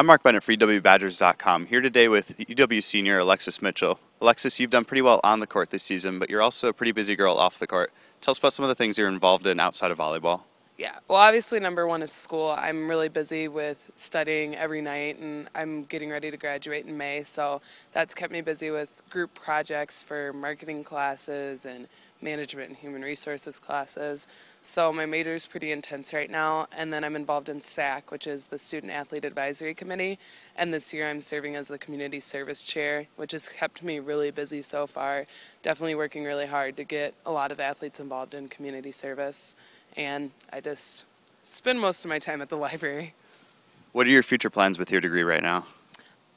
I'm Mark Bennett for EWBadgers.com, here today with UW senior Alexis Mitchell. Alexis, you've done pretty well on the court this season, but you're also a pretty busy girl off the court. Tell us about some of the things you're involved in outside of volleyball. Yeah, well, obviously number one is school. I'm really busy with studying every night, and I'm getting ready to graduate in May, so that's kept me busy with group projects for marketing classes and management and human resources classes. So my major is pretty intense right now, and then I'm involved in SAC, which is the Student Athlete Advisory Committee, and this year I'm serving as the Community Service Chair, which has kept me really busy so far. Definitely working really hard to get a lot of athletes involved in community service, and I just spend most of my time at the library. What are your future plans with your degree right now?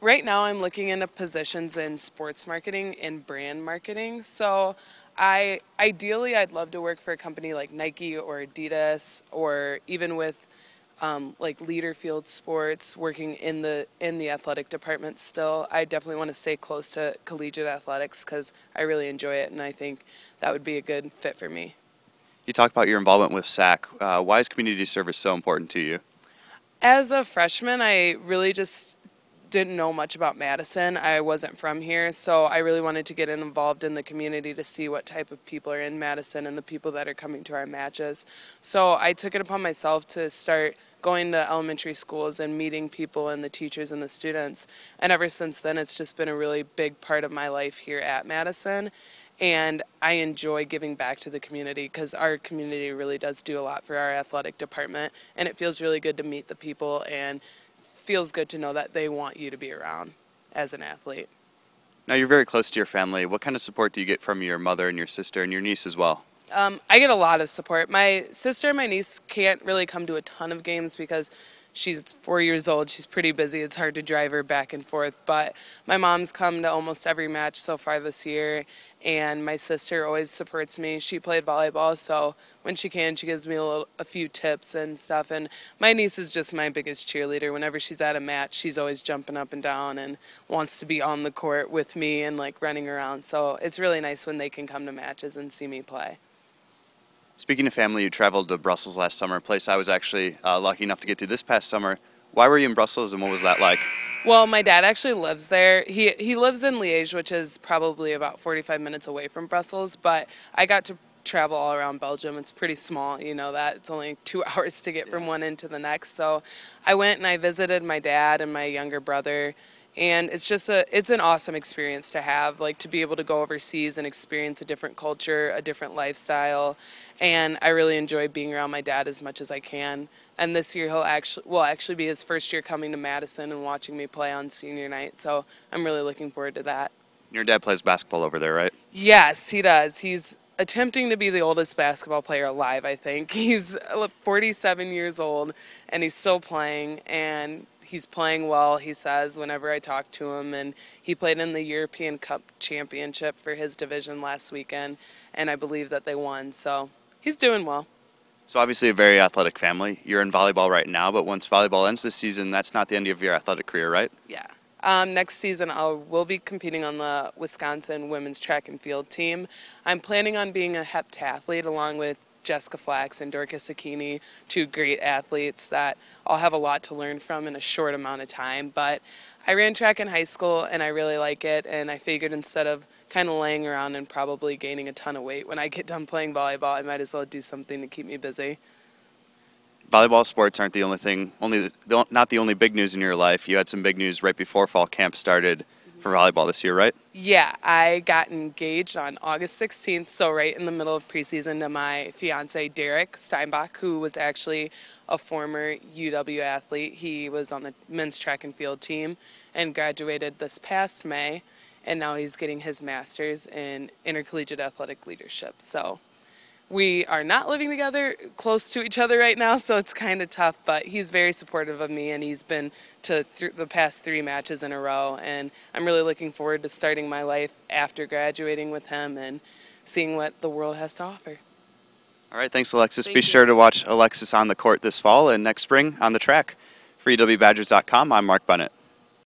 Right now I'm looking into positions in sports marketing and brand marketing, so ideally I'd love to work for a company like Nike or Adidas, or even with like Leaderfield Sports, working in the athletic department still. I definitely want to stay close to collegiate athletics because I really enjoy it, and I think that would be a good fit for me. You talked about your involvement with SAC. Why is community service so important to you? As a freshman, I really just didn't know much about Madison. I wasn't from here, so I really wanted to get involved in the community to see what type of people are in Madison and the people that are coming to our matches. So I took it upon myself to start going to elementary schools and meeting people and the teachers and the students. And ever since then, it's just been a really big part of my life here at Madison. And I enjoy giving back to the community because our community really does do a lot for our athletic department. And it feels really good to meet the people, and feels good to know that they want you to be around as an athlete. Now, you're very close to your family. What kind of support do you get from your mother and your sister and your niece as well? I get a lot of support. My sister and my niece can't really come to a ton of games because she's 4 years old. She's pretty busy. It's hard to drive her back and forth. But my mom's come to almost every match so far this year, and my sister always supports me. She played volleyball, so when she can, she gives me a few tips and stuff. And my niece is just my biggest cheerleader. Whenever she's at a match, she's always jumping up and down and wants to be on the court with me and like running around. So it's really nice when they can come to matches and see me play. Speaking of family, you traveled to Brussels last summer, a place I was actually lucky enough to get to this past summer. Why were you in Brussels, and what was that like? Well, my dad actually lives there. He lives in Liège, which is probably about 45 minutes away from Brussels, but I got to travel all around Belgium. It's pretty small, you know that. It's only 2 hours to get from one end to the next. So I went and I visited my dad and my younger brother, and it's an awesome experience to have, like to be able to go overseas and experience a different culture, a different lifestyle, and I really enjoy being around my dad as much as I can. And this year will actually be his first year coming to Madison and watching me play on senior night, so I'm really looking forward to that. Your dad plays basketball over there, right? Yes, he does. He's attempting to be the oldest basketball player alive, I think. He's 47 years old, and he's still playing, and he's playing well, he says, whenever I talk to him. And he played in the European Cup Championship for his division last weekend, and I believe that they won, so he's doing well. So obviously a very athletic family. You're in volleyball right now, but once volleyball ends this season, that's not the end of your athletic career, right? Yeah. Next season we'll be competing on the Wisconsin women's track and field team. I'm planning on being a heptathlete along with Jessica Flax and Dorcas Akini, two great athletes that I'll have a lot to learn from in a short amount of time. But I ran track in high school, and I really like it, and I figured instead of kind of laying around and probably gaining a ton of weight when I get done playing volleyball, I might as well do something to keep me busy. Volleyball sports aren't the only thing, not the only big news in your life. You had some big news right before fall camp started for volleyball this year, right? Yeah, I got engaged on August 16th, so right in the middle of preseason, to my fiance, Derek Steinbach, who was actually a former UW athlete. He was on the men's track and field team and graduated this past May, and now he's getting his master's in intercollegiate athletic leadership. So we are not living together close to each other right now, so it's kind of tough, but he's very supportive of me, and he's been to the past 3 matches in a row, and I'm really looking forward to starting my life after graduating with him and seeing what the world has to offer. All right, thanks, Alexis. Be sure to watch Alexis on the court this fall and next spring on the track. For EWBadgers.com, I'm Mark Bennett.